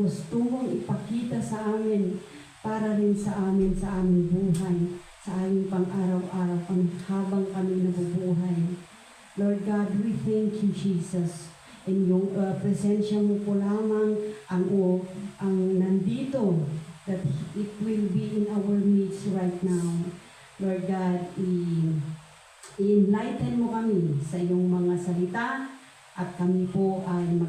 gustong ipakita sa amin para rin sa amin, sa aming buhay, sa aming pang-araw-araw habang kami nabubuhay. Lord God, we thank you, Jesus. And yung presensya mo po lamang ang nandito, that it will be in our midst right now. Lord God, i-enlighten mo kami sa iyong mga salita at kami po ay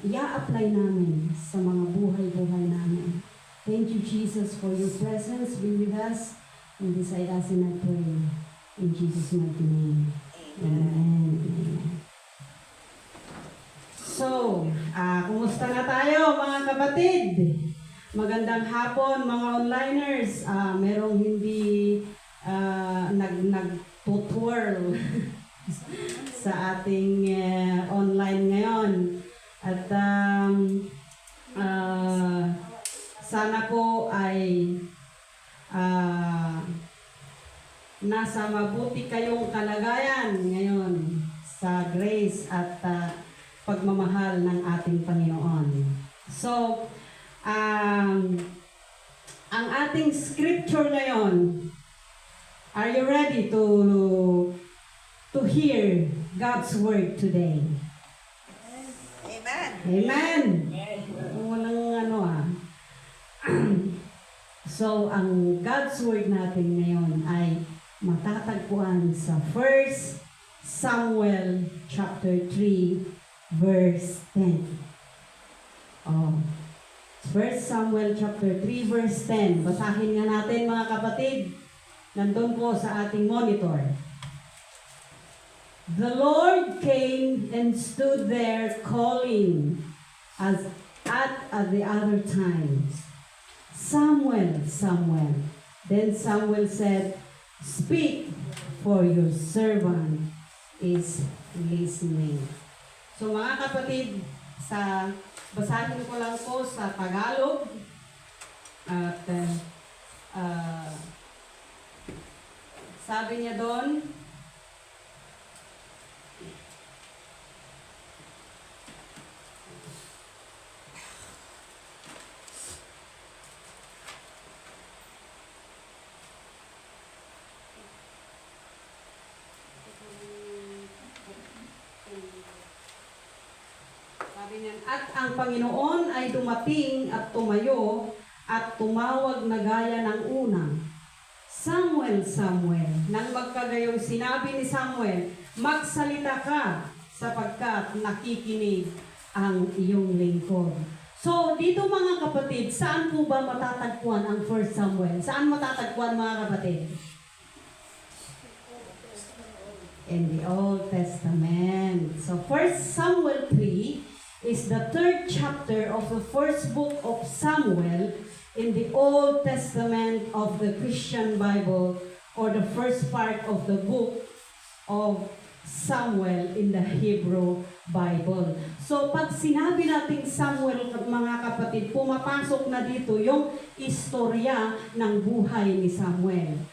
i-apply namin sa mga buhay-buhay namin. Thank you, Jesus, for your presence. Be with us. And this I ask and I pray. In Jesus' mighty name. Amen. Amen. So, kumusta na tayo mga kapatid? Magandang hapon mga onliners. Merong hindi nag-tutorial sa ating online ngayon. At sana po ay nasa mabuti kayong kalagayan ngayon sa grace at pagmamahal ng ating Panginoon. So, ang ating scripture ngayon, are you ready to hear God's word today? Amen. Amen. Walang So, ang God's word natin ngayon ay matatagpuan sa 1 Samuel chapter 3 verse 10. 1 Samuel chapter 3 verse 10. Basahin nga natin mga kapatid. Nandun po sa ating monitor. The Lord came and stood there calling as at the other times, Samuel, Samuel. Then Samuel said, Speak, for your servant is listening. So mga kapatid, basahin ko lang po sa Tagalog. At sabi niya doon, at ang Panginoon ay dumating at tumayo at tumawag na gaya ng una. Samuel, Samuel. Nang magkagayong sinabi ni Samuel, magsalita ka sapagkat nakikinig ang iyong lingkod. So, dito mga kapatid, saan po ba matatagpuan ang 1 Samuel? Saan matatagpuan mga kapatid? In the Old Testament. So, 1 Samuel 3 is the 3rd chapter of the first book of Samuel in the Old Testament of the Christian Bible, or the first part of the book of Samuel in the Hebrew Bible. So pag sinabi nating Samuel, mga kapatid, pumapasok na dito yung istorya ng buhay ni Samuel.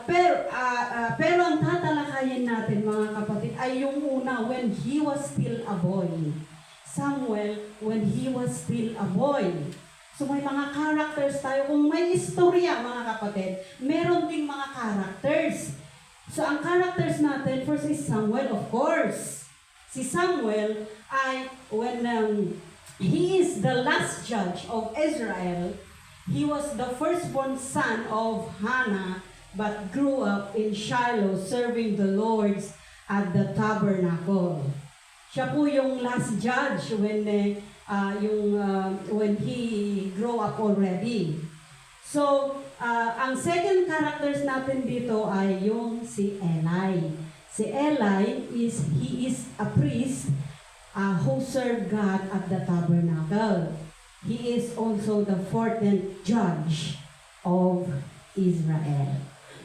Pero ang tatalakayin natin mga kapatid ay yung una, when he was still a boy. Samuel, when he was still a boy. So may mga characters tayo. Kung may istorya mga kapatid, meron ding mga characters. So ang characters natin, first is Samuel, of course. Si Samuel ay, when he is the last judge of Israel, he was the firstborn son of Hannah, but grew up in Shiloh serving the Lord at the tabernacle. Siya po yung last judge when he grew up already. So, ang second characters natin dito ay yung si Eli. Si Eli he is a priest who served God at the tabernacle. He is also the 14th judge of Israel.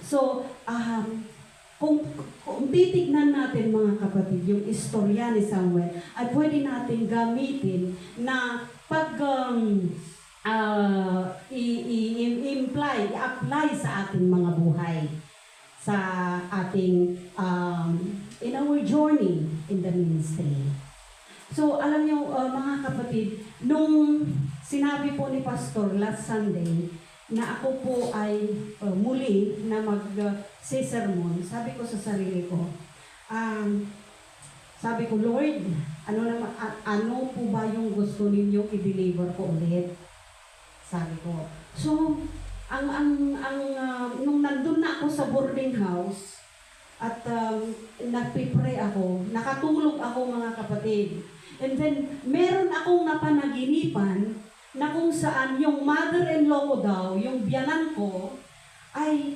So, kung titignan natin mga kapatid yung istorya ni Samuel, ay pwede natin gamitin na i-apply sa ating mga buhay, sa ating in our journey in the ministry. So, alam niyo, mga kapatid, nung sinabi po ni Pastor last Sunday na ako po ay muli na mag-sermon, sabi ko sa sarili ko, sabi ko, Lord, ano po ba yung gusto ninyo i-deliver ko ulit? Sabi ko. So, nung nandun na ako sa boarding house, at nagpipray ako, nakatulog ako mga kapatid. And then, meron akong napanaginipan na kung saan yung mother-in-law ko daw, yung biyanan ko, ay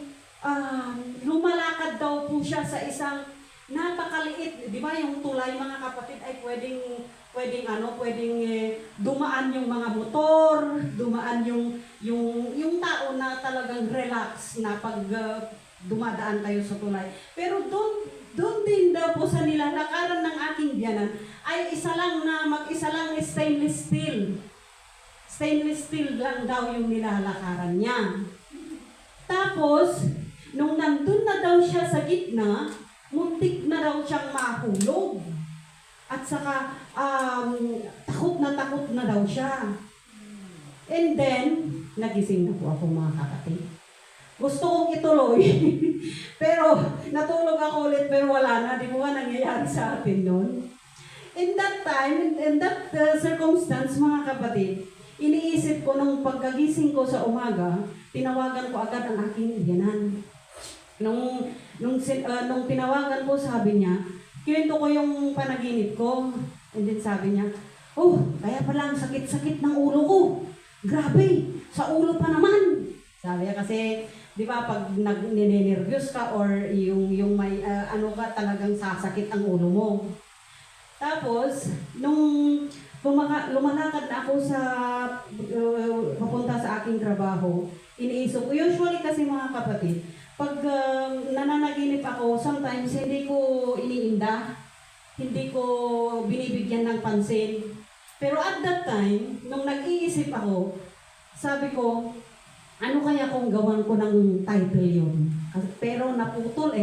lumalakad daw po siya sa isang napakaliit. Di ba yung tulay mga kapatid ay pwedeng dumaan yung mga motor, dumaan yung tao na talagang relax na pag dumadaan kayo sa tulay. Pero doon din daw po sa nilalakaran ng aking biyanan ay mag-isa lang stainless steel. Stainless steel lang daw yung nilalakaran niya. Tapos, nung nandun na daw siya sa gitna, muntik na daw siyang mahulog. At saka, takot na daw siya. And then, nagising na po ako mga kapatid. Gusto kong ituloy, pero natulog ako ulit, pero wala na. Di mo nga nangyayari sa atin noon. In that time, in that circumstance, mga kapatid, iniisip ko nung pagkagising ko sa umaga, tinawagan ko agad ang aking biyanan. Nung tinawagan ko, sabi niya, kinuwento ko yung panaginip ko. And then sabi niya, oh, kaya pala ang sakit-sakit ng ulo ko. Grabe, sa ulo pa naman. Sabi niya kasi, di ba, pag ninenervyos ka or yung may talagang sasakit ang ulo mo. Tapos, nung lumalakad na ako sa papunta sa aking trabaho, iniisip ko, usually kasi mga kapatid, pag nananaginip ako, sometimes hindi ko iniinda, hindi ko binibigyan ng pansin. Pero at that time, nung nag-iisip ako, sabi ko, ano kaya kung gawan ko ng title yun? Pero naputol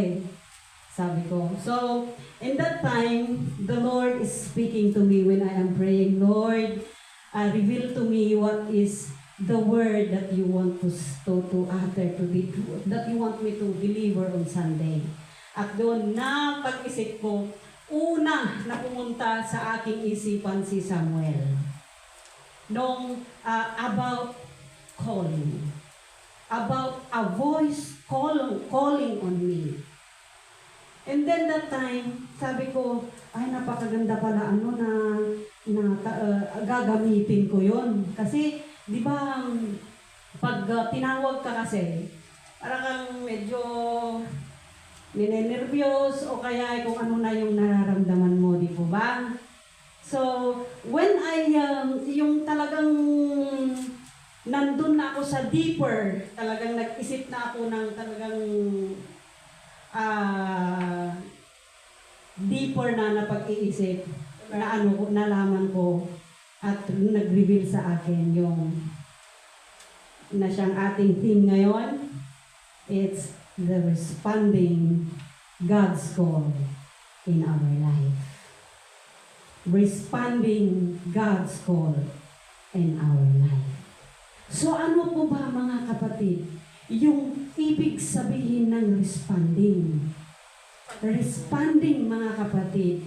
sabi ko. So, in that time, the Lord is speaking to me when I am praying, Lord, reveal to me what is the word that you want to utter, that you want me to deliver on Sunday. At doon na pag-isip ko, una na pumunta sa aking isipan si Samuel. About calling. About a voice calling on me. And then that time, sabi ko, ay napakaganda pala gagamitin ko yon. Kasi, di ba, pag tinawag ka kasi, parang kang medyo ninenervyos o kaya kung ano na yung nararamdaman mo, di po ba? So, when yung talagang nandun na ako sa deeper, talagang nag-isip na ako ng talagang deeper na pag-iisip na nalaman ko at nag-reveal sa akin yung na siyang ating theme ngayon. It's the responding God's call in our life. Responding God's call in our life. So ano po ba mga kapatid, yung ibig sabihin ng responding? Responding mga kapatid,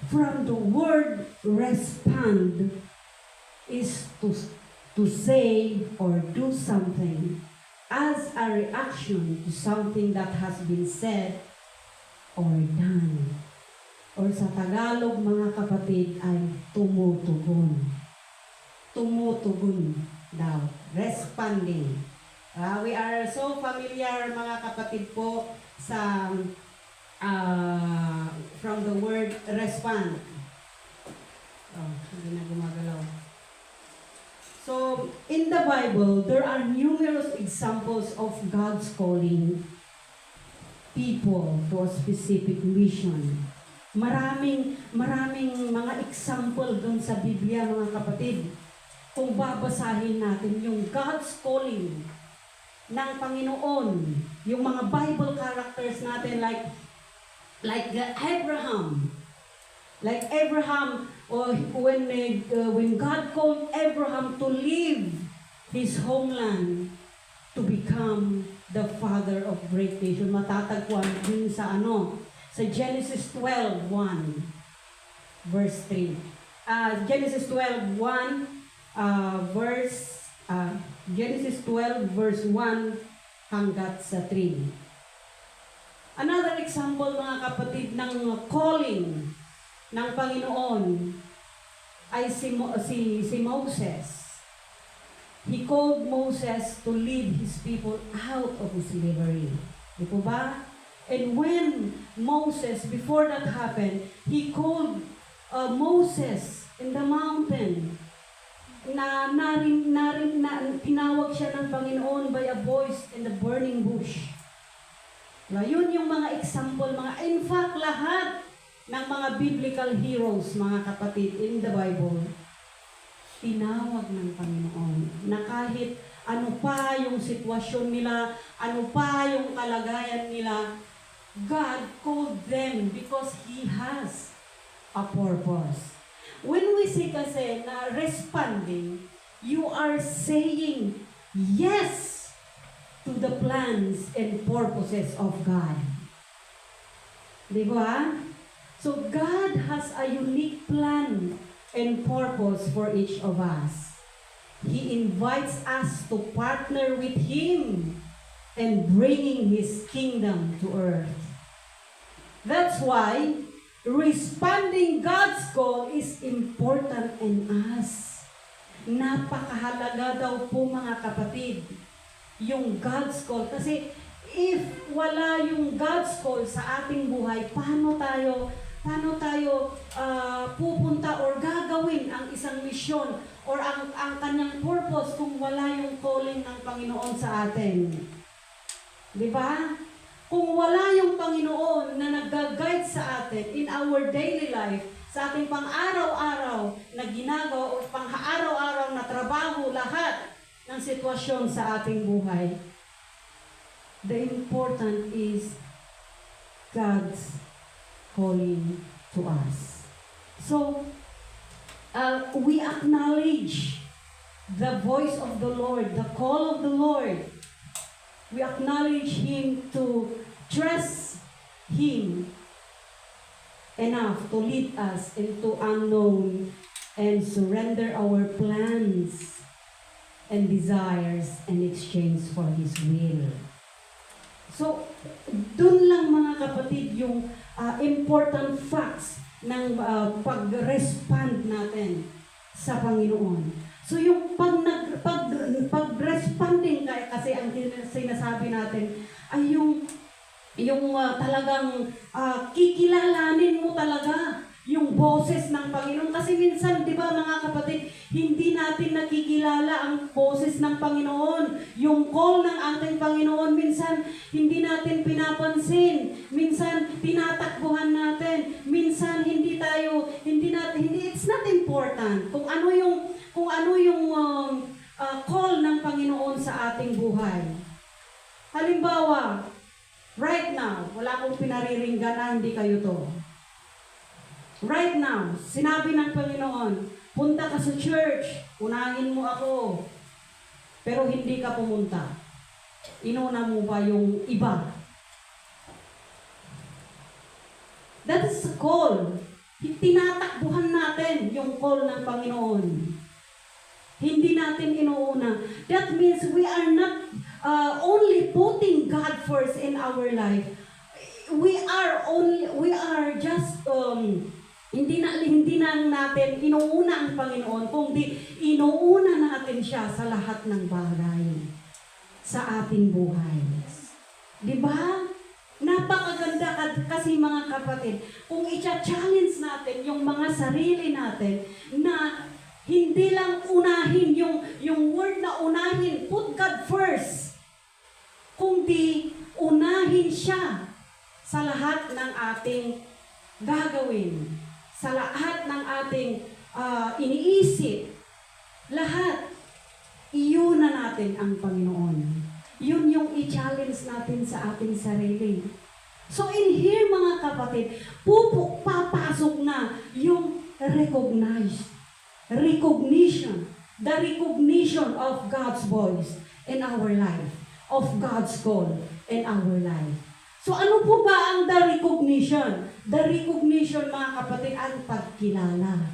from the word respond is to say or do something as a reaction to something that has been said or done. Or sa Tagalog mga kapatid ay tumutugon. Tumutugon daw. Responding. We are so familiar mga kapatid po sa from the word respond. Hindi na gumagalaw. So, in the Bible, there are numerous examples of God's calling people to a specific mission. Maraming mga example dun sa Biblia, mga kapatid. Kung babasahin natin yung God's calling ng Panginoon, yung mga Bible characters natin like Abraham. Like Abraham, or when God called Abraham to leave his homeland to become the father of great nation. Matatagpuan din sa sa Genesis 12:1 verse 3. Genesis 12:1 Genesis 12 verse 1 hanggat sa 3. Another example, mga kapatid, ng calling ng Panginoon ay si Moses. He called Moses to lead his people out of slavery. Di po ba? And when Moses, before that happened, he called Moses in the mountain. Tinawag siya ng Panginoon by a voice in the burning bush. Yun yung mga example, in fact, lahat ng mga biblical heroes, mga kapatid, in the Bible, tinawag ng Panginoon na kahit ano pa yung sitwasyon nila, ano pa yung kalagayan nila, God called them because He has a purpose. When we say kasi na responding, you are saying yes to the plans and purposes of God. Di ba? So God has a unique plan and purpose for each of us. He invites us to partner with Him and bringing His kingdom to earth. That's why responding God's call is important in us. Napakahalaga daw po, mga kapatid, yung God's call. Kasi if wala yung God's call sa ating buhay, paano tayo pupunta or gagawin ang isang misyon or ang kanyang purpose kung wala yung calling ng Panginoon sa atin? Di ba? Kung wala yung Panginoon na nag-guide sa atin in our daily life, sa ating pang-araw-araw na ginagawa o pang-araw-araw na trabaho, lahat ng sitwasyon sa ating buhay, the important is God's calling to us. So, we acknowledge the voice of the Lord, the call of the Lord. We acknowledge Him to trust Him enough to lead us into unknown and surrender our plans and desires in exchange for His will. So, dun lang, mga kapatid, yung important facts ng pag-respond natin sa Panginoon. So, yung pag-responding, kasi ang sinasabi natin ay yung talagang kikilalanin mo talaga yung boses ng Panginoon. Kasi minsan, di ba, mga kapatid, hindi natin nakikilala ang boses ng Panginoon. Yung call ng ating Panginoon, minsan hindi natin pinapansin. Minsan tinatakbuhan natin. Minsan it's not important kung ano yung call ng Panginoon sa ating buhay. Halimbawa, right now, wala akong pinariringgan na hindi kayo to. Right now, sinabi ng Panginoon, punta ka sa church, unahin mo ako. Pero hindi ka pumunta. Inuna mo ba yung iba? That is a call. Tinatakbuhan natin yung call ng Panginoon. Hindi natin inuuna. That means we are not only putting God first in our life. We are just hindi na natin inuuna ang Panginoon, kundi inuuna natin siya sa lahat ng bagay sa ating buhay. Di ba? Napakaganda kasi, mga kapatid, kung i-challenge natin yung mga sarili natin na hindi lang unahin yung word na unahin, put God first, kundi unahin siya sa lahat ng ating gagawin, sa lahat ng ating iniisip, lahat, iuna natin ang Panginoon. Yun yung i-challenge natin sa ating sarili. So in here, mga kapatid, papasok na yung recognized. Recognition. The recognition of God's voice in our life. Of God's call in our life. So ano po ba ang the recognition? The recognition, mga kapatid, ang pagkilala.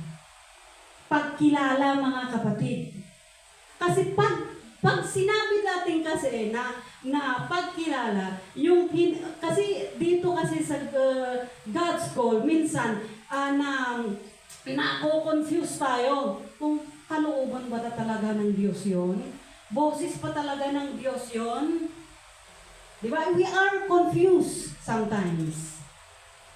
Pagkilala, mga kapatid. Kasi pag sinabi natin kasi na pagkilala, kasi dito kasi sa God's call, minsan na-confuse tayo kung kalooban ba talaga ng Diyos yun? Boses pa talaga ng Diyos yun? Diba? We are confused sometimes.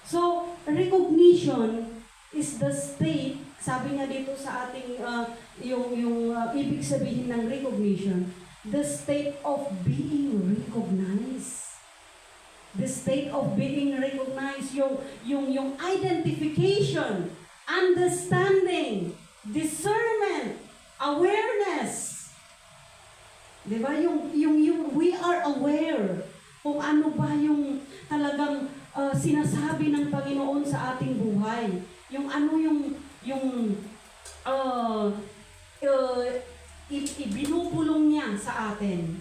So, recognition is the state, sabi niya dito sa ating, yung ibig sabihin ng recognition, the state of being recognized. The state of being recognized, yung identification, understanding, discernment, awareness. Diba? Yung we are aware kung ano ba yung talagang sinasabi ng Panginoon sa ating buhay. Yung ano ibinubulong niya sa atin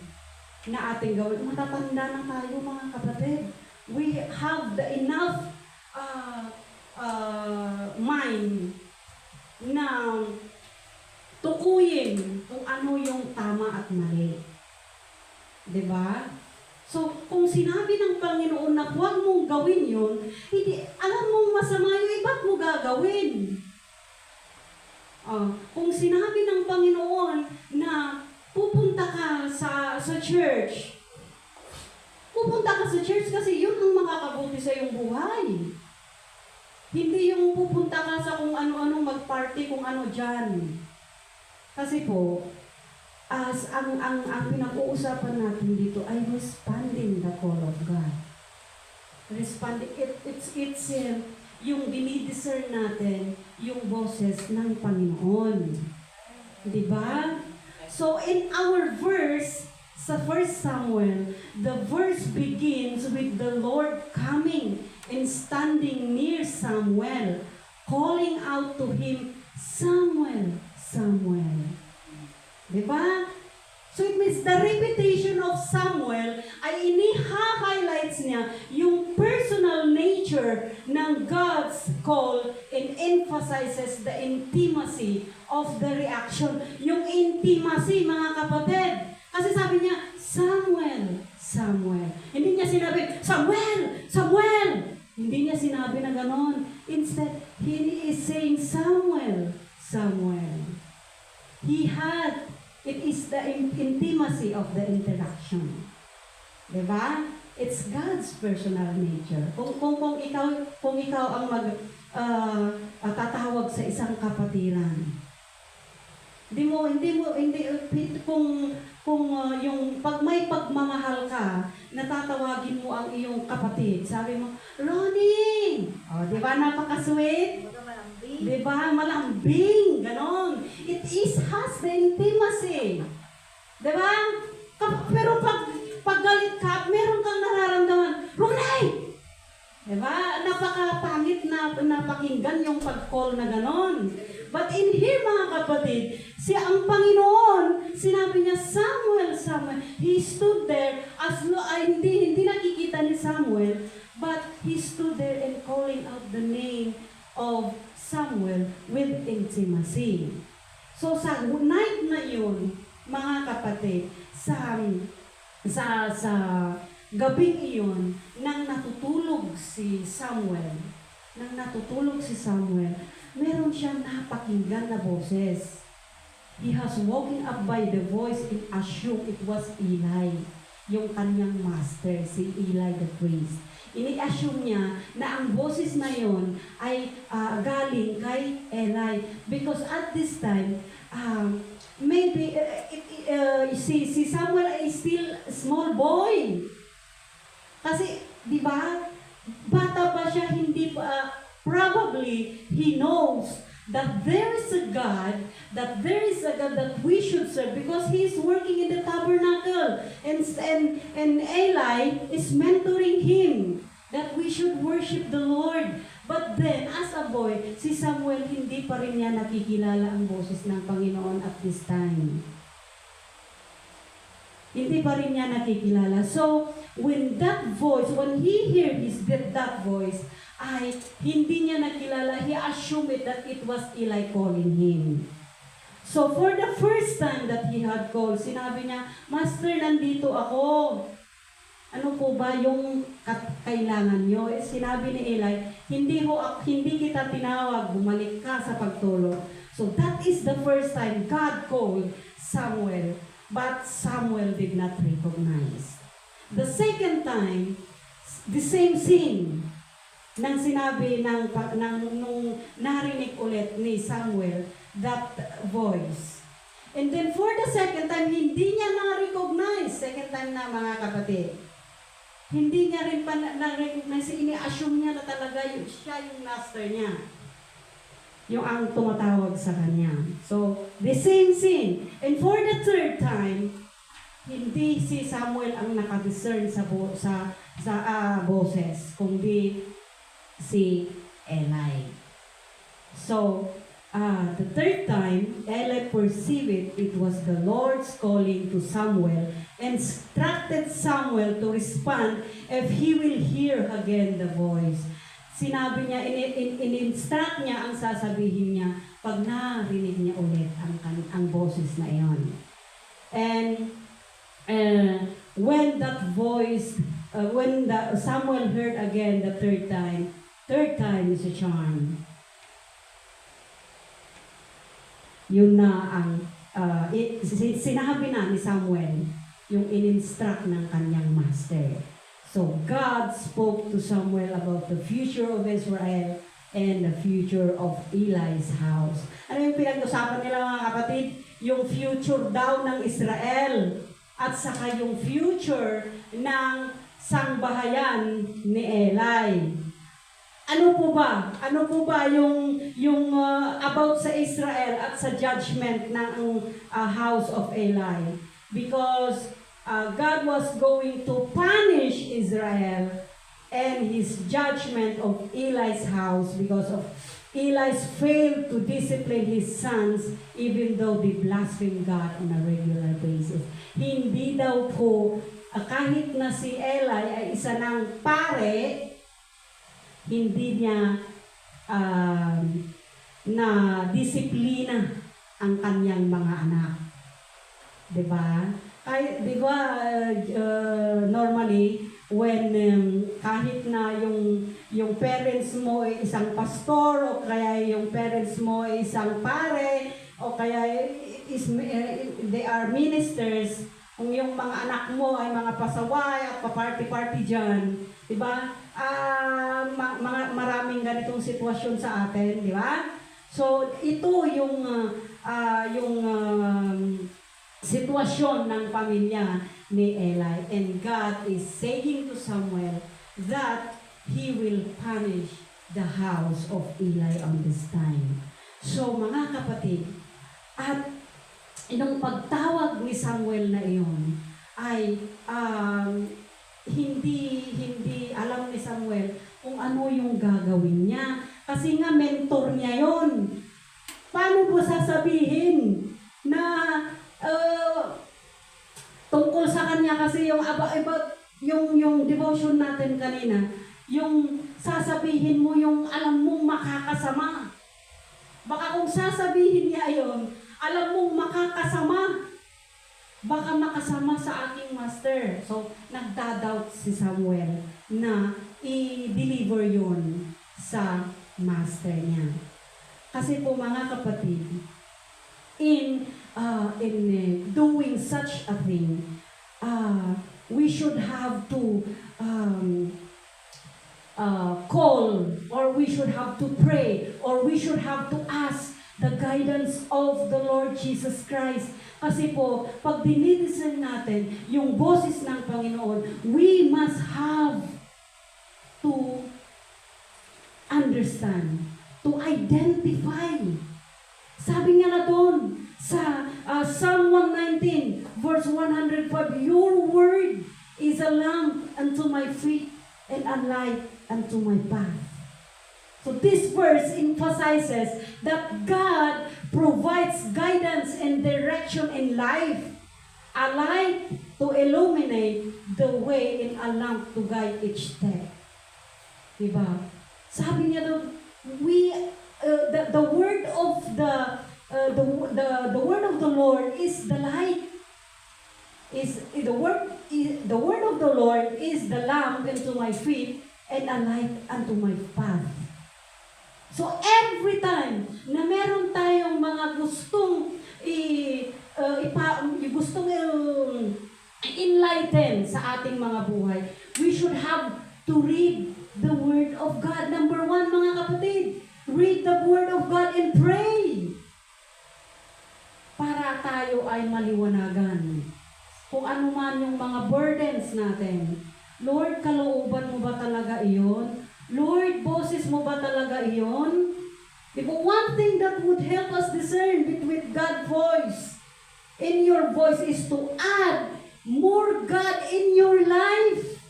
na ating gawin. Matatanda na tayo, mga kapatid. We have the enough mind na tukuyin kung ano yung tama at mali. Diba? So, kung sinabi ng Panginoon na huwag mong gawin yun, hindi, alam mong masama yun, ba't mo gagawin? Kung sinabi ng Panginoon na pupunta ka sa church, pupunta ka sa church kasi yun ang makakabuti sa iyong buhay. Hindi yung pupunta ka sa kung ano-anong mag-party, kung ano dyan. Kasi po, as ang pinag-uusapan natin dito ay responding the call of God. Responding, it's yung dinidiscern natin yung boses ng Panginoon. Diba? So in our verse, sa 1 Samuel, the verse begins with the Lord coming and standing near Samuel, calling out to him, Samuel, Samuel. Diba? So it means the reputation of Samuel ay iniha-highlights niya yung personal nature ng God's call and emphasizes the intimacy of the reaction. Yung intimacy, mga kapatid. Kasi sabi niya, Samuel, Samuel. Hindi niya sinabi, Samuel, Samuel. Hindi niya sinabi na ganon. Instead, he is saying, Samuel, Samuel. It is the intimacy of the interaction. Diba? It's God's personal nature. Kung ikaw ang tatawag sa isang kapatiran, yung pag may pagmamahal ka, natatawagin mo ang iyong kapatid. Sabi mo, Ronnie! Di ba napaka-sweet? Di ba? Malambing. Ganon. It has the intimacy. Di ba? Pero pag galit ka, meron kang nararamdaman, Ronnie! Di ba? Napakapangit na napakinggan yung pag-call na ganon. But in here, mga kapatid, ang Panginoon, sinabi niya, Samuel, Samuel. He stood there, hindi nakikita ni Samuel, but he stood there and calling out the name of Samuel with intimacy. So sa night na yun, mga kapatid, sa gabing iyon, nang natutulog si Samuel, meron siyang napakinggan na boses. He has woken up by the voice and assumed it was Eli, yung kanyang master, si Eli the priest. Ini-assume niya na ang boses na yon ay galing kay Eli. Because at this time, maybe si Samuel is still a small boy. Kasi, di ba, bata pa siya, hindi pa, probably, he knows that there is a God that we should serve because he is working in the tabernacle and Eli is mentoring him. that we should worship the Lord. But then, as a boy, si Samuel hindi pa rin niya nakikilala ang boses ng Panginoon at this time. Hindi pa rin niya nakikilala. So, when he heard that voice, ay hindi niya nakilala, he assumed it that it was Eli calling him. So, for the first time that he had called, sinabi niya, Master, nandito ako. Ano po ba yung kailangan nyo? Sinabi ni Eli, hindi kita tinawag, bumalik ka sa pagtulog. So, that is the first time God called Samuel, but Samuel did not recognize. The second time, the same scene, nang sinabi nung narinig ulit ni Samuel that voice. And then for the second time, hindi niya na-recognize. Second time na, mga kapatid. Hindi niya rin pa na-recognize. Ini-assume niya na talaga siya yung master niya. Yung ang tumatawag sa kanya. So, the same scene. And for the third time, hindi si Samuel ang nakadiscern sa boses, kundi si Eli. So, the third time, Eli perceived it was the Lord's calling to Samuel, and instructed Samuel to respond if he will hear again the voice. Sinabi niya, in-instruct niya ang sasabihin niya pag narinig niya ulit ang boses na iyon. And when that voice, Samuel heard again the third time is a charm. Yun na ang sinabi na ni Samuel yung in-instruct ng kanyang master. So God spoke to Samuel about the future of Israel and the future of Eli's house. Ano yung pinag-usapan nila, mga kapatid? Yung future daw ng Israel at saka yung future ng sangbahayan ni Eli. Ano po ba? Ano po ba yung about sa Israel at sa judgment ng house of Eli? Because God was going to punish Israel and his judgment of Eli's house because of Eli's failed to discipline his sons even though they blaspheme God on a regular basis. Hindi daw po, kahit na si Eli ay isa ng pare, hindi niya na disiplina ang kanyang mga anak. Diba? Diba, normally, when kahit na yung parents mo ay isang pastor, o kaya yung parents mo ay isang pare, o kaya they are ministers, kung yung mga anak mo ay mga pasaway at pa-party-party dyan, diba? Maraming ganitong sitwasyon sa atin, di ba? So, ito yung sitwasyon ng pamilya ni Eli. And God is saying to Samuel that He will punish the house of Eli on this time. So, mga kapatid, at nung pagtawag ni Samuel na iyon, ay hindi alam ni Samuel kung ano yung gagawin niya. Kasi nga mentor niya yon. Paano po sasabihin na tungkol sa kanya, kasi yung devotion natin kanina, yung sasabihin mo yung alam mong makakasama. Baka kung sasabihin niya yon, alam mong makakasama. Baka makasama sa aking master. So, nagdadoubt si Samuel na i-deliver yun sa master niya. Kasi po, mga kapatid, in doing such a thing, we should have to call, or we should have to pray, or we should have to ask the guidance of the Lord Jesus Christ. Kasi po, pag dinidiscern natin yung boses ng Panginoon, we must have to understand, to identify. Sabi nga na doon sa Psalm 119, verse 105, your word is a lamp unto my feet and a light unto my path. So this verse emphasizes that God provides guidance and direction in life, a light to illuminate the way and a lamp to guide each step. Diba? Sabi niya doon, the word of the word of the Lord is the light. The word of the Lord is the lamp unto my feet and a light unto my path. So every time na meron tayong mga gustong enlighten sa ating mga buhay, we should have to read the Word of God. Number one, mga kapatid, read the Word of God and pray. Para tayo ay maliwanagan. Kung ano man yung mga burdens natin. Lord, kalooban mo ba talaga iyon? Lord, boses mo ba talaga iyon? Diba, one thing that would help us discern between God's voice in your voice is to add more God in your life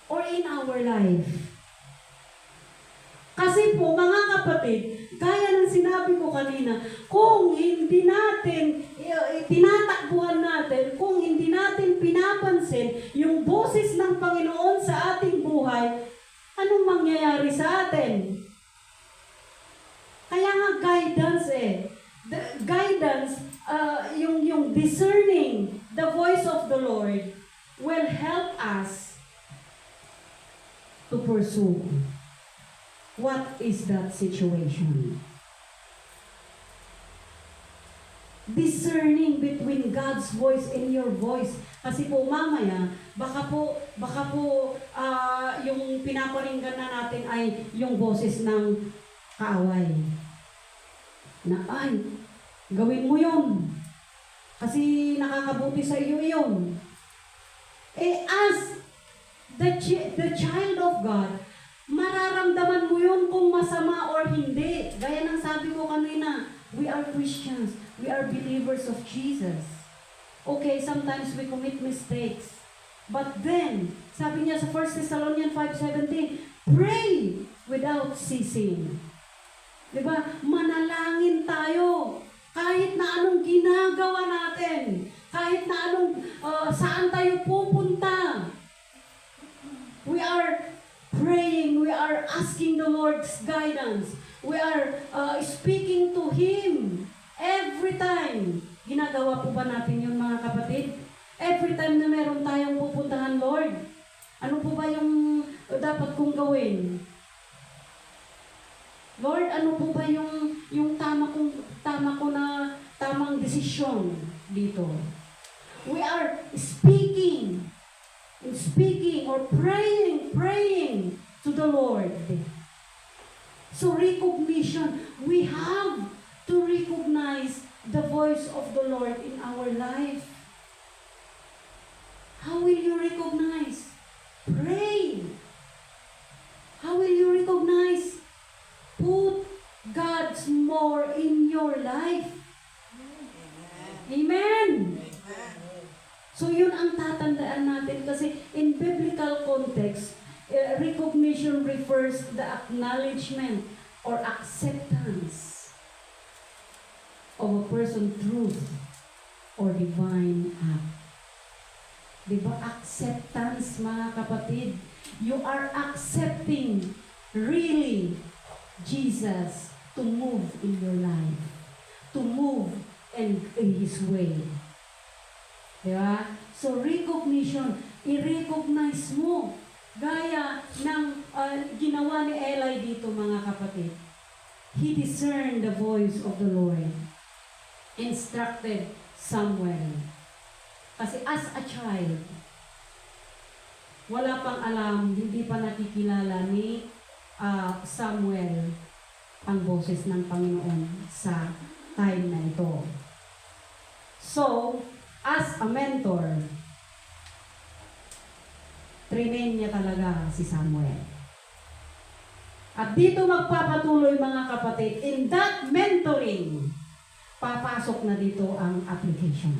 or in our life. Kasi po, mga kapatid, gaya ng sinabi ko kanina, kung hindi natin tinatakbuhan natin, kung hindi natin pinapansin yung boses ng Panginoon sa ating buhay, anong mangyayari sa atin? Kaya nga guidance The guidance, yung discerning the voice of the Lord will help us to pursue. What is that situation? Discerning between God's voice and your voice. Kasi po mamaya, baka po yung pinaparinggan na natin ay yung boses ng kaaway. Na ay, gawin mo yun. Kasi nakakabuti sa iyo yun. As the child of God, mararamdaman mo yun kung masama or hindi. Gaya ng sabi ko kanina, we are Christians. We are believers of Jesus. Okay, sometimes we commit mistakes. But then, sabi niya sa 1 Thessalonians 5:17, pray without ceasing. Diba? Manalangin tayo. Kahit na anong ginagawa natin. Kahit na anong, saan tayo pupunta. We are praying. We are asking the Lord's guidance. We are speaking to Him every time. Ginagawa po ba natin yun, mga kapatid? Every time na meron tayong pupuntahan, Lord, ano po ba yung dapat kong gawin? Lord, ano po ba yung tamang desisyon dito? We are speaking or praying to the Lord. So recognition, we have to recognize the voice of the Lord in our life. How will you recognize? Pray. How will you recognize? Put God's more in your life. Amen. So yun ang tatandaan natin kasi in biblical context, recognition refers to the acknowledgement or acceptance of a person's truth or divine act. Diba? Acceptance, mga kapatid. You are accepting really Jesus to move in your life, to move in His way. Diba? So recognition, i-recognize mo. Gaya ng ginawa ni Eli dito, mga kapatid. He discerned the voice of the Lord. Instructed Samuel. Kasi as a child, wala pang alam, hindi pa nakikilala ni Samuel ang boses ng Panginoon sa time na ito. So, as a mentor, train niya talaga si Samuel. At dito magpapatuloy, mga kapatid, in that mentoring, papasok na dito ang application.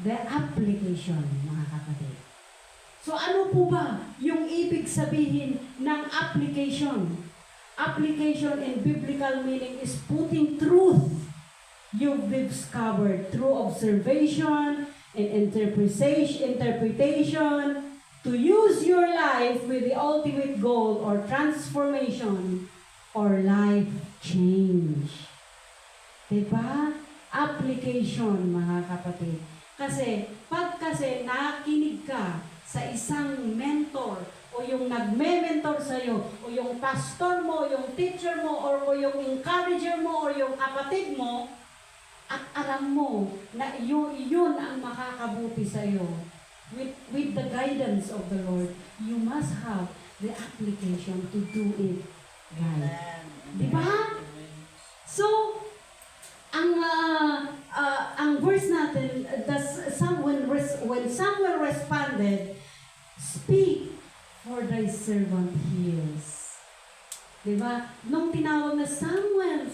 The application, mga kapatid. So ano po ba yung ibig sabihin ng application? Application in biblical meaning is putting truth you've discovered through observation and interpretation to use your life with the ultimate goal or transformation or life change. Diba? Application, mga kapatid. Kasi, pag nakinig ka sa isang mentor, o yung nagme-mentor sa'yo, o yung pastor mo, yung teacher mo, o yung encourager mo, o yung kapatid mo, at alam mo na yun ang makakabuti sa'yo, with the guidance of the Lord, you must have the application to do it right. Diba? So, ang verse natin, when Samuel responded, "Speak, for thy servant hears." Diba? Nung tinawag na Samuel,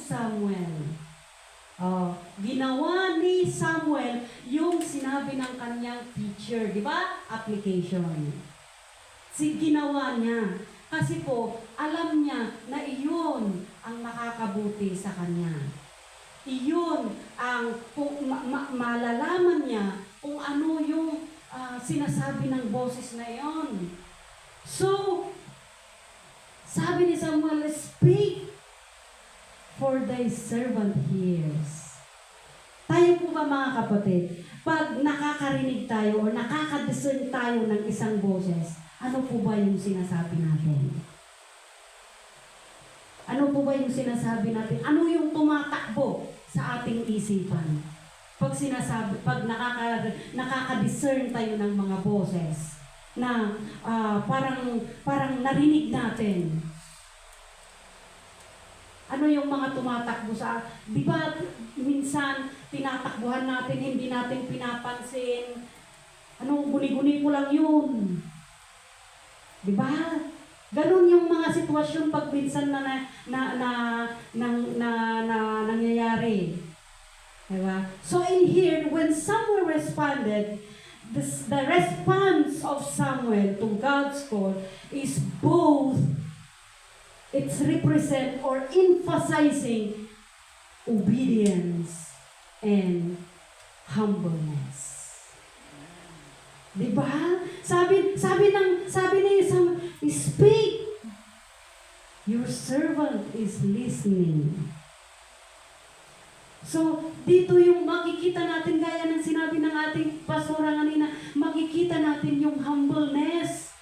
ginawa ni Samuel yung sinabi ng kanyang teacher. Diba? Application. Ginawa niya. Kasi po, alam niya na iyon ang makakabuti sa kanya. Iyon ang malalaman niya kung ano yung sinasabi ng boses na iyon. So, sabi ni Samuel, "Speak, for thy servant hears." Tayo po ba, mga kapatid, pag nakakarinig tayo o nakakadiscern tayo ng isang boses, ano po ba yung sinasabi natin? Ano po ba yung sinasabi natin? Ano yung tumatakbo sa ating isipan? Pag nakaka-discern tayo ng mga boses na parang narinig natin. Ano yung mga tumatakbo sa... Di ba minsan tinatakbuhan natin, hindi natin pinapansin? Guni-guni ko lang yun. Di ba? Ganun yung mga sitwasyon pag minsan na nangyayari. Diba? So in here, when Samuel responded, the response of Samuel to God's call is both, it's represent or emphasizing obedience and humbleness. Diba? Sabi ni Samuel, "Speak. Your servant is listening." So, dito yung makikita natin, gaya ng sinabi ng ating pastora kanina, makikita natin yung humbleness.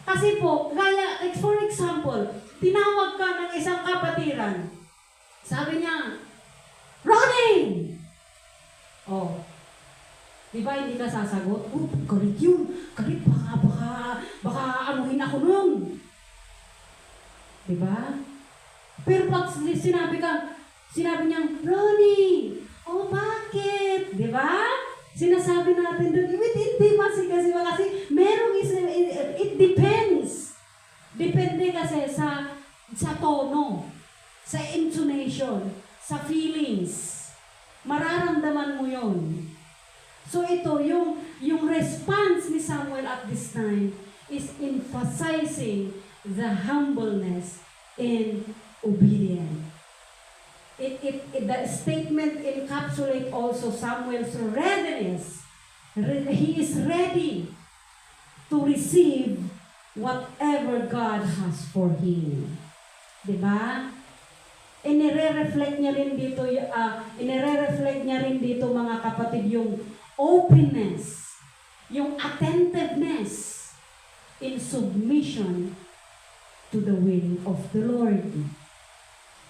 Kasi po, for example, tinawag ka ng isang kapatiran. Sabi niya, "Ronnie!" Oh, di ba hindi ka sasagot? Galit yun. Galit, baka anuhin ako nun. Di ba? Pero pag sinabi niya, "Ronnie, oh bakit?" Di ba? Sinasabi natin doon, with intimacy kasi merong it depends. Depende kasi sa tono, sa intonation, sa feelings. Mararamdaman mo yon. So ito, yung response ni Samuel at this time is emphasizing the humbleness and obedience. The statement encapsulates also Samuel's readiness. He is ready to receive whatever God has for him. Diba? Inire-reflect niya rin dito mga kapatid yung openness, yung attentiveness in submission to the will of the Lord.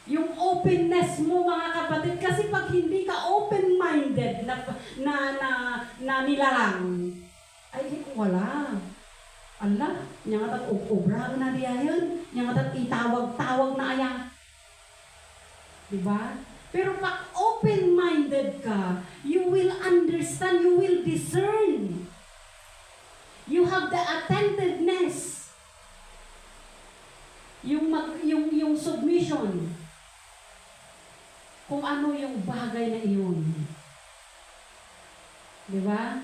Yung openness mo mga kapatid, kasi pag hindi ka open-minded na nilalang, ay wala. Allah, niya nga obra na diya yun, niya nga itawag-tawag na aya. Diba? Pero pag open-minded ka, you will understand, you will discern. You have the attentiveness. Yung submission. Kung ano yung bagay na iyon. Diba?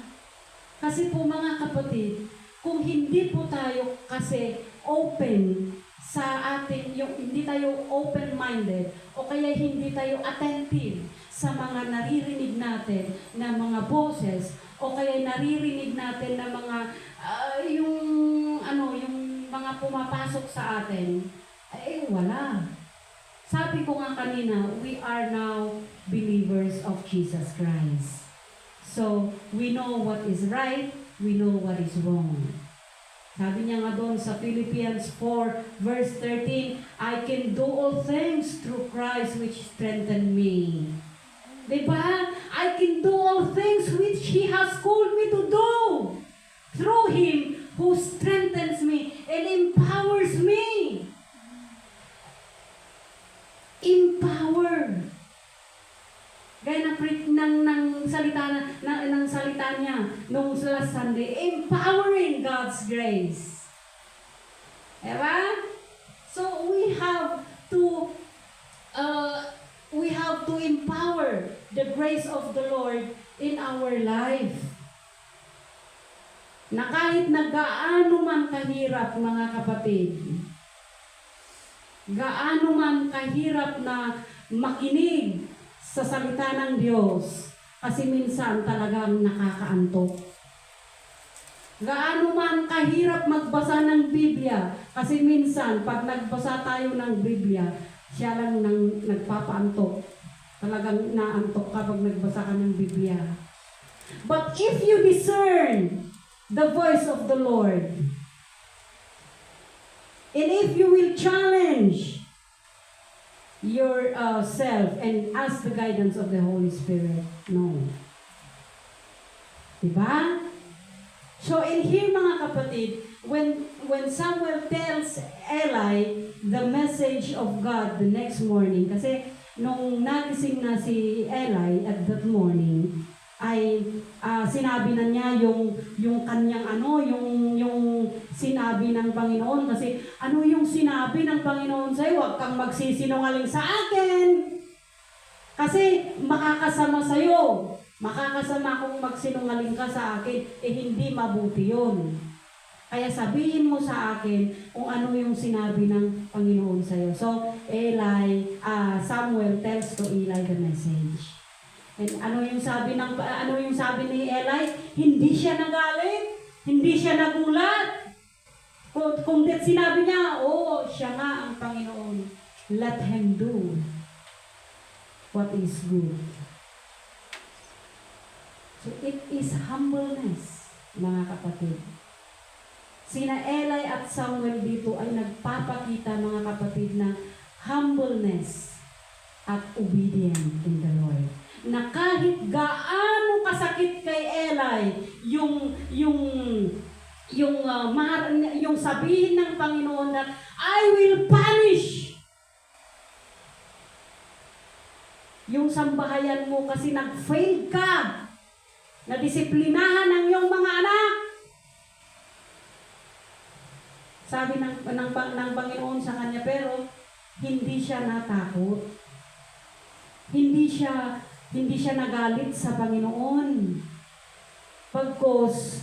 Kasi po mga kapatid, kung hindi po tayo kasi open sa ating, hindi tayo open-minded o kaya hindi tayo attentive sa mga naririnig natin na mga boses o kaya naririnig natin na mga yung mga pumapasok sa atin, wala. Sabi ko nga kanina, we are now believers of Jesus Christ. So, we know what is right, we know what is wrong. Sabi niya nga doon sa Philippians 4 verse 13, I can do all things through Christ which strengthen me. Diba? I can do all things which He has called me to do. Through Him who strengthens me and empowers me. Empower. Gaya ng salita niya nung last Sunday, empowering God's grace. Diba? So we have to empower the grace of the Lord in our life. Na kahit na gaano man kahirap, mga kapatid, gaano man kahirap na makinig sa salita ng Diyos, kasi minsan talagang nakakaantok. Gaano man kahirap magbasa ng Biblia, kasi minsan pag nagbasa tayo ng Biblia, siya lang nagpapaantok. Talagang naantok kapag nagbasa ka ng Biblia. But if you discern the voice of the Lord, and if you will challenge yourself and ask the guidance of the Holy Spirit, no. Diba? So in here, mga kapatid, when Samuel tells Eli the message of God the next morning, kasi nung nagising na si Eli at that morning, ay sinabi na niya yung kanyang yung sinabi ng Panginoon, kasi ano yung sinabi ng Panginoon sa'yo? Huwag kang magsisinungaling sa akin kasi makakasama sa'yo. Makakasama kung magsinungaling ka sa akin, hindi mabuti yun. Kaya sabihin mo sa akin kung ano yung sinabi ng Panginoon sa'yo. So Samuel tells to Eli the message. And ano yung sabi ni Eli? Hindi siya nagalit, hindi siya nagulat. Kung sinabi niya, siya nga ang Panginoon. Let him do what is good. So it is humbleness, mga kapatid. Sina Eli at Samuel dito ay nagpapakita, mga kapatid, na humbleness at obedient in the Lord. Na kahit gaano kasakit kay Eli yung sabihin ng Panginoon na I will punish yung sambahayan mo kasi nag-fail ka na disiplinahan ng iyong mga anak. Sabi ng Panginoon sa kanya, pero hindi siya natakot. Hindi siya nagalit sa Panginoon. Pagkos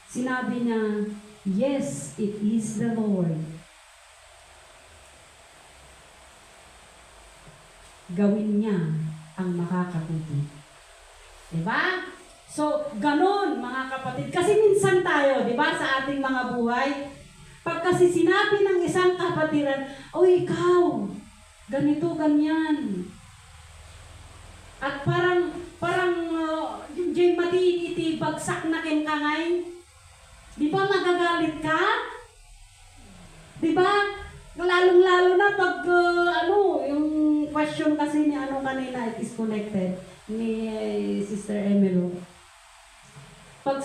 sinabi niya, yes, it is the Lord. Gawin niya ang makakabuti. Diba? So, ganon, mga kapatid. Kasi minsan tayo, diba, sa ating mga buhay, pag kasi sinabi ng isang kapatiran, ikaw, ganito, ganyan. At parang yung dyan matiti, bagsak na kangay. Di ba magagalit ka? Di ba? Lalong-lalo na pag, yung question kasi ni kanina, it is connected, ni Sister Emelo. Pag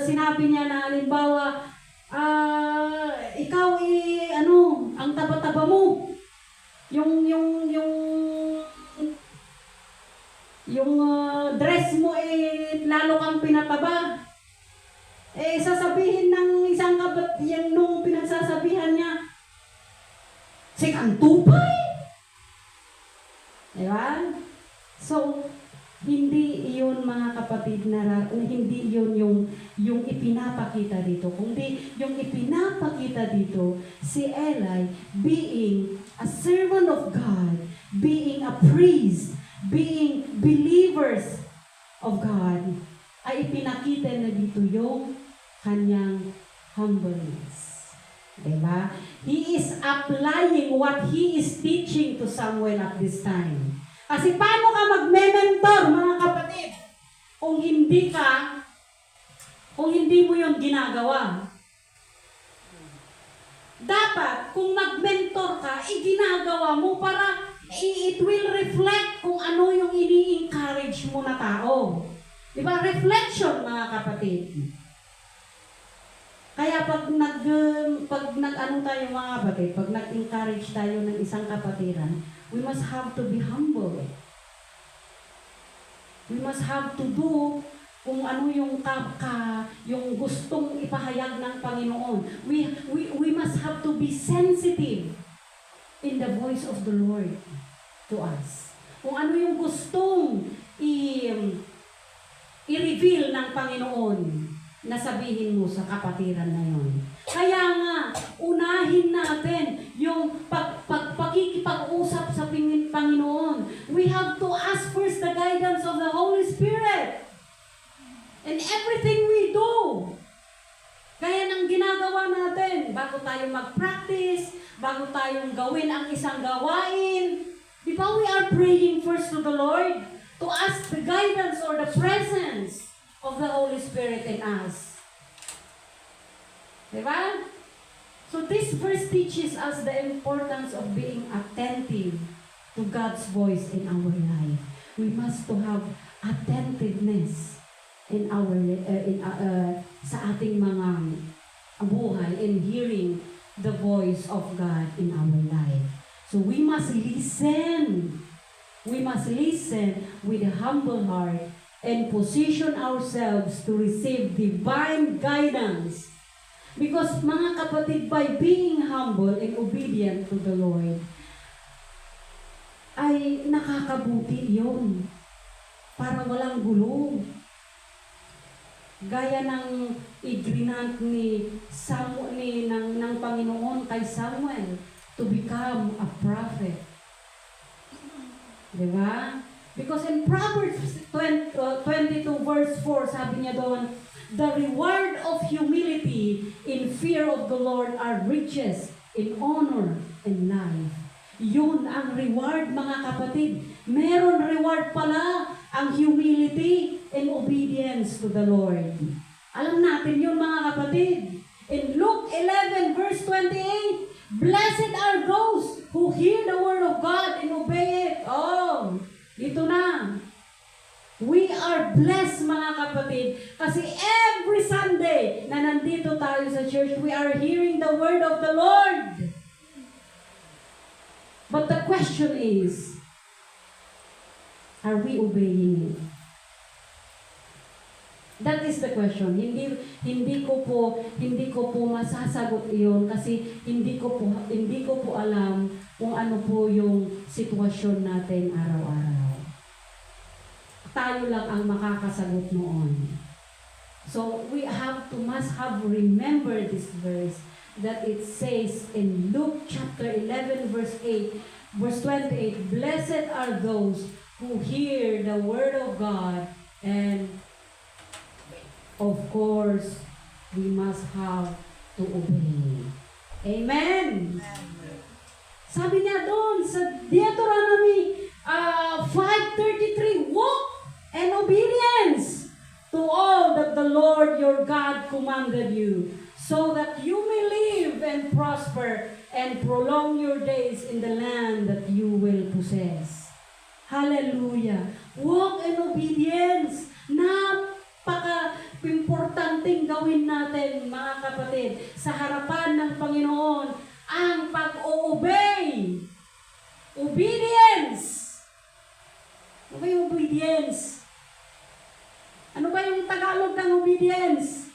sinabi niya na, halimbawa, ikaw ang taba-taba mo. Yung dress mo lalo kang pinataba. Sasabihin ng isang yan nung pinagsasabihan niya, sikang tupay. Diba? So, hindi iyon mga kapatid hindi iyon yung ipinapakita dito, kundi yung ipinapakita dito si Eli being a servant of God, being a priest, being believers of God, ay ipinakita na dito yung kanyang humbleness. Diba? He is applying what he is teaching to Samuel at this time. Kasi paano ka magme-mentor, mga kapatid, kung hindi mo yung ginagawa? Dapat, kung mag-mentor ka, ginagawa mo para it will reflect kung ano yung ini-encourage mo na tao. Diba? Reflection, mga kapatid. Kaya pag nag-ano tayo mga kapatid, pag nag-encourage tayo ng isang kapatiran, we must have to be humble. We must have to do kung ano yung yung gustong ipahayag ng Panginoon. We must have to be sensitive in the voice of the Lord to us. Kung ano yung gustong i-reveal ng Panginoon na sabihin mo sa kapatiran na yon. Kaya nga, unahin natin yung pakikipag-usap sa Panginoon. We have to ask first the guidance of the Holy Spirit. And everything we do. Kaya nang ginagawa natin, bago tayo mag-practice, bago tayong gawin ang isang gawain, di ba we are praying first to the Lord to ask the guidance or the presence of the Holy Spirit in us. Diba? So this verse teaches us the importance of being attentive to God's voice in our life. We must to have attentiveness in our sa ating mga buhay in hearing the voice of God in our life. So we must listen. We must listen with a humble heart and position ourselves to receive divine guidance. Because mga kapatid, by being humble and obedient to the Lord, ay nakakabuti yun. Para walang gulo. Gaya ng igrinant ng Panginoon kay Samuel to become a prophet. Diba? Because in Proverbs 22 verse 4, sabi niya doon, the reward of humility in fear of the Lord are riches in honor and life. Yun ang reward, mga kapatid. Meron reward pala ang humility and obedience to the Lord. Alam natin yun, mga kapatid. In Luke 11 verse 28, blessed are those who hear the word of God and obey it. Oh, dito na. We are blessed, mga kapatid, kasi every Sunday na nandito tayo sa church, we are hearing the word of the Lord. But the question is, are we obeying it? That is the question. Hindi ko po masasagot iyon kasi hindi ko po alam kung ano po yung sitwasyon natin araw-araw. Tayo lang ang makakasagot noon. So we must have remember this verse that it says in Luke chapter 11 verse 28, blessed are those who hear the word of God, and of course we must have to obey. Amen. Sabi niya doon sa Deuteronomy 5:33, walk in obedience to all that the Lord your God commanded you, so that you may live and prosper and prolong your days in the land that you will possess. Hallelujah. Walk in obedience. Napaka-importanting gawin natin, mga kapatid, sa harapan ng Panginoon, ang pag-obey. Obedience. Ano ba yung obedience? Ano ba yung Tagalog ng obedience?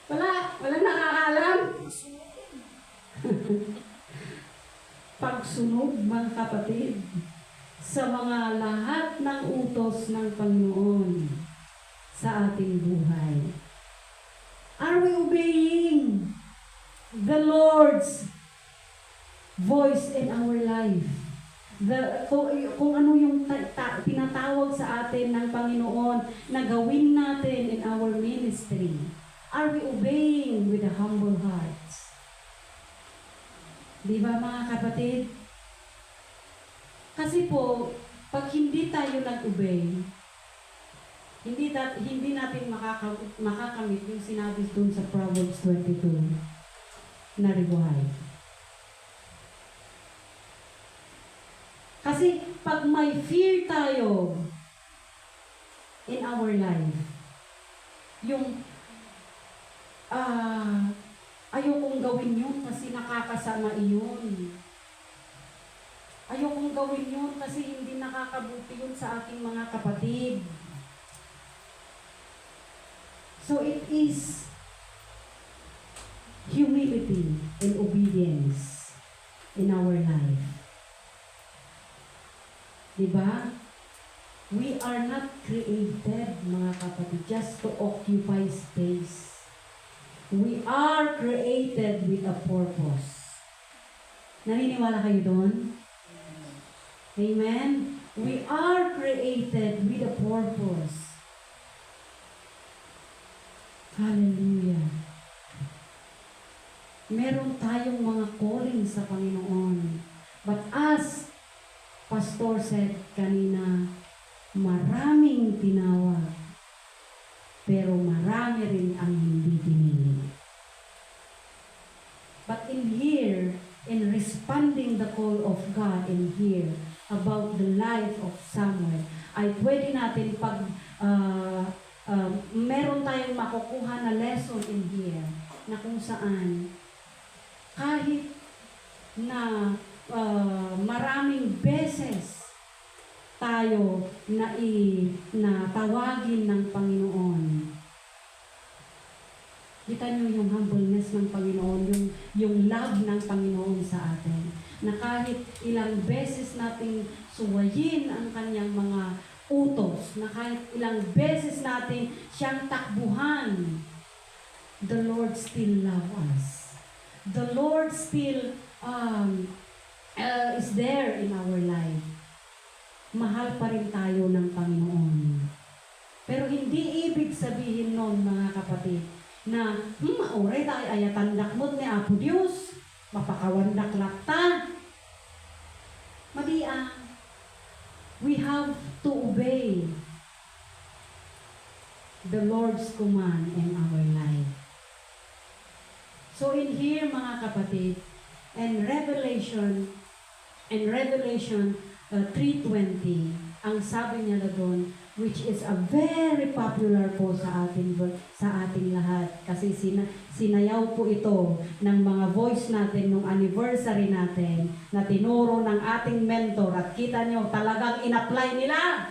Wala nakakaalam? Pagsunod, mga kapatid. sa mga lahat ng utos ng Panginoon sa ating buhay? Are we obeying the Lord's voice in our life? Kung ano yung tinatawag sa atin ng Panginoon na gawin natin in our ministry, are we obeying with a humble hearts? Di ba mga kapatid? Kasi po, pag hindi tayo nag-obey, hindi natin makakamit yung sinabi dun sa Proverbs 22 na reward. Kasi pag may fear tayo in our life, yung ayokong gawin yun kasi nakakasama iyon. Ayokong gawin yun kasi hindi nakakabuti yun sa aking mga kapatid. So it is humility and obedience in our life. Diba? We are not created, mga kapatid, just to occupy space. We are created with a purpose. Naniniwala kayo doon? Amen? We are created with a purpose. Hallelujah. Meron tayong mga calling sa Panginoon. But as Pastor said kanina, maraming tinawag, pero marami rin ang hindi pinili. But in here, in responding the call of God in here, about the life of Samuel, ay pwede natin pag meron tayong makukuha na lesson in here, na kung saan, kahit na maraming beses tayo na tawagin ng Panginoon. Kita niyo yung humbleness ng Panginoon, yung love ng Panginoon sa atin. Na kahit ilang beses nating suwayin ang kanyang mga utos, na kahit ilang beses natin siyang takbuhan, the Lord still loves us. The Lord still is there in our life. Mahal pa rin tayo ng Panginoon. Pero hindi ibig sabihin nun, mga kapatid, na maure tayo ayatandak mo ni Apo Diyos, mapakawandak lakta. Madiang, we have to obey the Lord's command in our life. So in here, mga kapatid, in Revelation 3:20, ang sabi niya na doon, which is a very popular po sa ating lahat. Kasi sinayaw po ito ng mga voice natin nung anniversary natin na tinuro ng ating mentor. At kita nyo, talagang in-apply nila.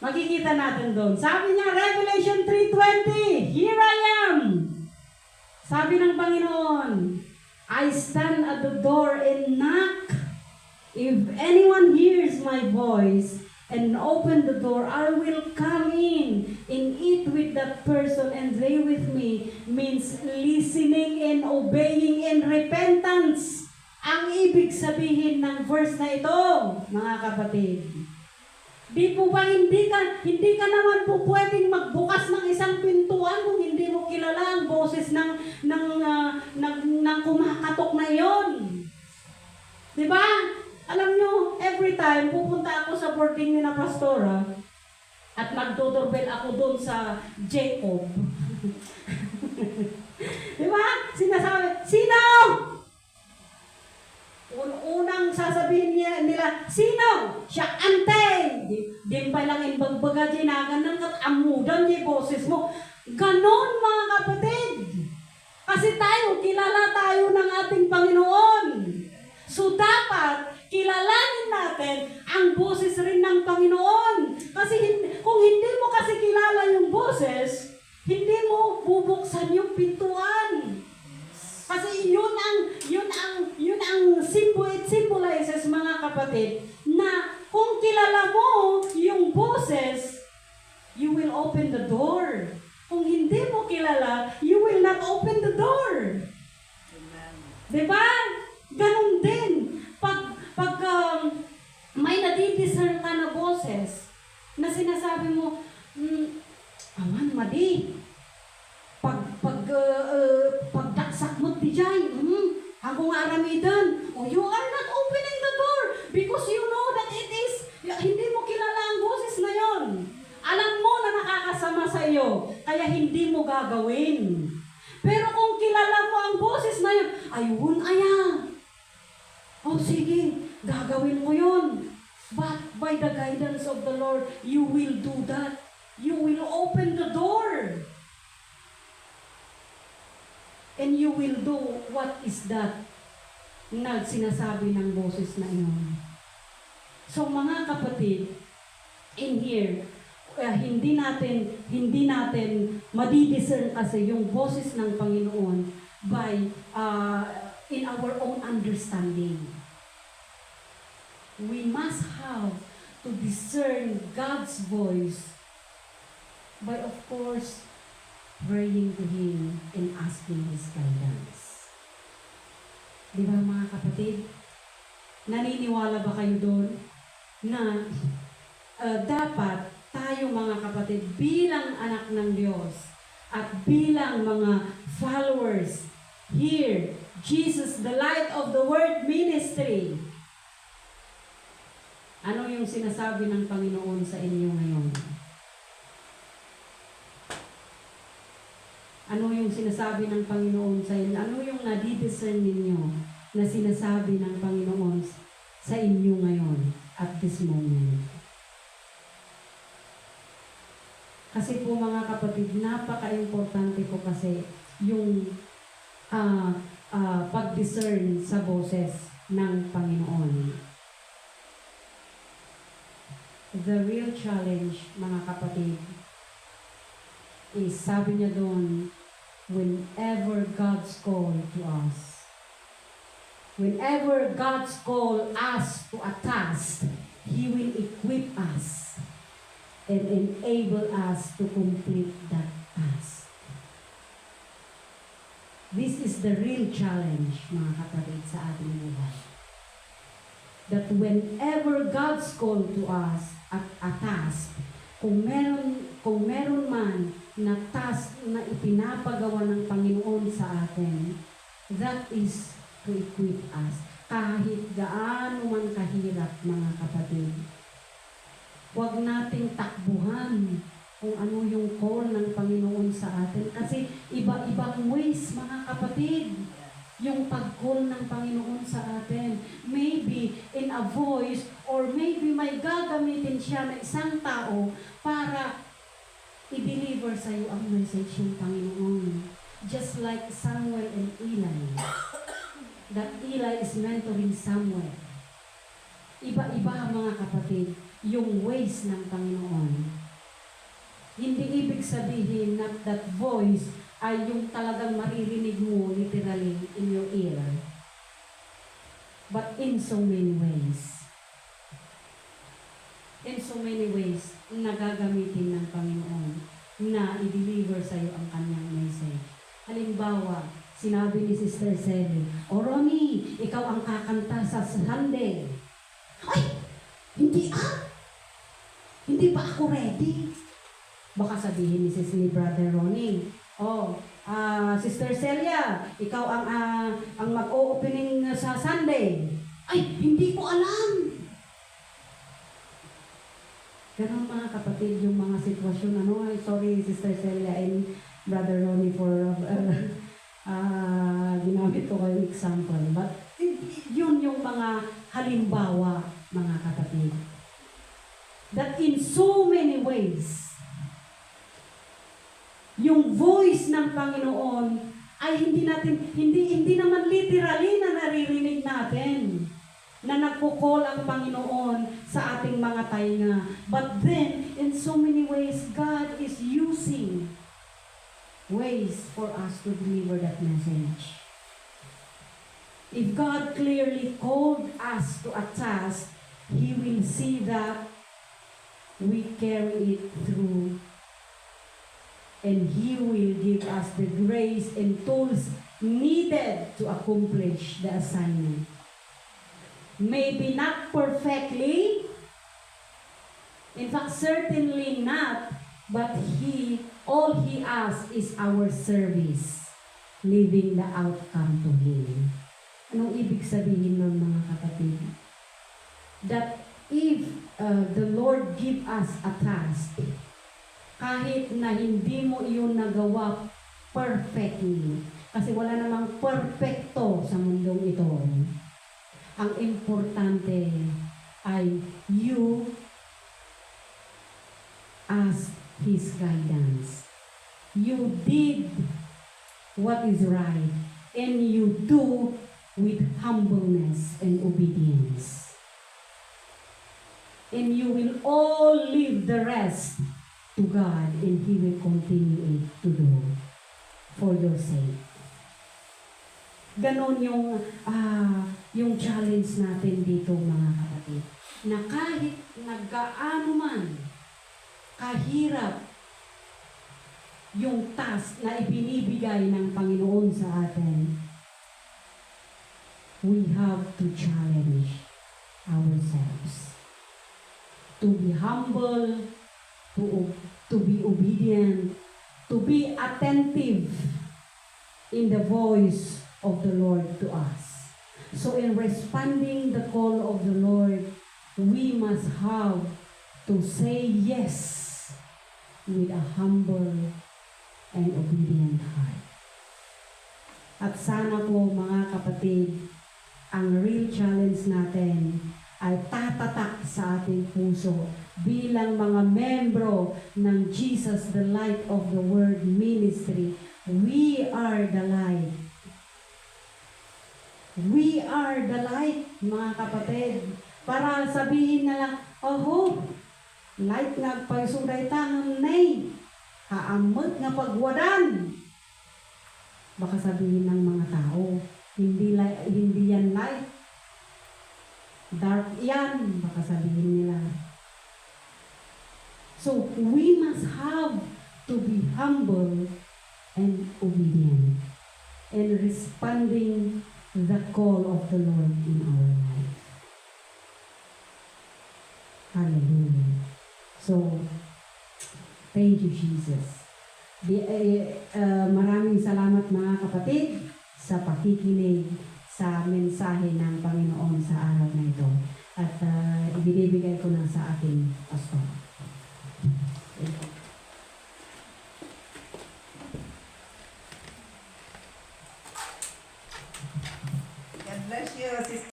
Makikita natin doon. Sabi niya, Revelation 3:20, here I am. Sabi ng Panginoon, I stand at the door and knock. If anyone hears my voice and open the door, I will come in and eat with that person and they with me, means listening and obeying in repentance. Ang ibig sabihin ng verse na ito, mga kapatid. Di po ba hindi ka naman po pwedeng magbukas ng isang pintuan kung hindi mo kilala ang boses ng kumakatok na iyon. Di ba? Alam nyo, every time pupunta ako sa boarding ni na pastora at magdodoorbell ako doon sa Jacob. Di ba? Sinasabi, sino? Unang sasabihin nila, sino? Siya, ante! Di pa lang imbagbaga, ginaganan kat amudan yung boses mo. Ganon, mga kapatid. Kasi kilala tayo ng ating Panginoon. So dapat, kilalanin natin ang boses rin ng Panginoon. Kasi kung hindi mo kasi kilala yung boses, hindi mo bubuksan yung pintuan. Kasi yun ang symbol, it symbolizes, mga kapatid, kapatid, na kung kilala mo yung boses, you will open the door. Kung hindi mo kilala, you will not open the door. Amen. Diba? Ganun din. Pag may nadidiscern ka na boses, na sinasabi mo, awan, madi. Pagdaksak mo di dyan, hanggang aramidan, you are not opening the door because you know that it is, hindi mo kilala ang boses na yon. Alam mo na nakakasama sa iyo, kaya hindi mo gagawin. Pero kung kilala mo ang boses na yun, ayun, sige, gagawin mo yun. But by the guidance of the Lord, you will do that. You will open the door. And you will do what is that na sinasabi ng boses na iyon. So mga kapatid, in here, hindi natin madidiscern kasi yung boses ng Panginoon by in our own understanding. We must have to discern God's voice by, of course, praying to Him and asking His guidance. Di ba mga kapatid? Naniniwala ba kayo doon na dapat tayo mga kapatid bilang anak ng Diyos at bilang mga followers here, Jesus, the light of the world ministry. Ano yung sinasabi ng Panginoon sa inyo ngayon? Ano yung sinasabi ng Panginoon sa inyo? Ano yung nadidiscern ninyo na sinasabi ng Panginoon sa inyo ngayon at this moment? Kasi po mga kapatid, napaka-importante po kasi yung pag-discern sa boses ng Panginoon. The real challenge, mga kapatid, is sabi niya doon, whenever God's call to us, whenever God's call us to a task, He will equip us and enable us to complete that task. This is the real challenge, mga kapatid, sa ating buhay. That whenever God's call to us at a task, kung meron man na task na ipinapagawa ng Panginoon sa atin, that is to equip us. Kahit gaano man kahirap, mga kapatid. Huwag nating takbuhan kung ano yung call ng Panginoon sa atin. Kasi iba-ibang ways, mga kapatid, yung pag-call ng Panginoon sa atin. Maybe in a voice, or maybe may gagamitin siya na isang tao para i-deliver sa iyo ang message ng Panginoon. Just like Samuel and Eli. That Eli is mentoring Samuel. Iba-iba, mga kapatid, yung ways ng Panginoon. Hindi ibig sabihin na that voice ay yung talagang maririnig mo literally in your ear. But in so many ways. In so many ways, nagagamitin ng Panginoon na i-deliver sa iyo ang kanyang message. Halimbawa, sinabi ni Sister Sally, "O Ronnie, ikaw ang kakanta sa Sunday." Ay! Hindi Hindi pa ako ready. Baka sabihin ni Brother Ronnie, Sister Celia, ikaw ang mag-o-opening sa Sunday. Ay, hindi ko alam. Ganun, mga kapatid, yung mga sitwasyon. Sorry, Sister Celia and Brother Ronnie for ginamit ko kayong example. But yun yung mga halimbawa, mga kapatid. That in so many ways, yung voice ng Panginoon ay hindi naman literally na naririnig natin na nagko-call ang Panginoon sa ating mga tainga. But then, in so many ways, God is using ways for us to deliver that message. If God clearly called us to a task, He will see that we carry it through, and He will give us the grace and tools needed to accomplish the assignment. Maybe not perfectly, in fact, certainly not, but all He asks is our service, leaving the outcome to Him. Anong ibig sabihin ng mga kapatid? That if the Lord give us a task, kahit na hindi mo iyon nagawa perfectly, kasi wala namang perfecto sa mundong ito, ang importante ay you ask His guidance. You did what is right, and you do with humbleness and obedience. And you will all leave the rest to God, and He will continue to do for your sake. Ganon yung challenge natin dito, mga kapatid. Na kahit nagkaano man kahirap yung task na ibinibigay ng Panginoon sa atin, we have to challenge ourselves. To be humble, to be obedient, to be attentive in the voice of the Lord to us. So in responding the call of the Lord, we must have to say yes with a humble and obedient heart. At sana po, mga kapatid, ang real challenge natin ay tatatak sa ating puso bilang mga membro ng Jesus the Light of the World Ministry. We are the light. We are the light, mga kapatid. Para sabihin na lang, light nga pagsuday tangang nay, haamot nga pagwadan. Baka sabihin ng mga tao, hindi yan light. Dark yan, baka sabihin nila. So, we must have to be humble and obedient and responding the call of the Lord in our life. Hallelujah. So, thank you, Jesus. Maraming salamat, mga kapatid, sa pakikinig sa mensahe ng Panginoon sa araw na ito. At ibinibigay ko na sa aking pastor. God bless you, Sister.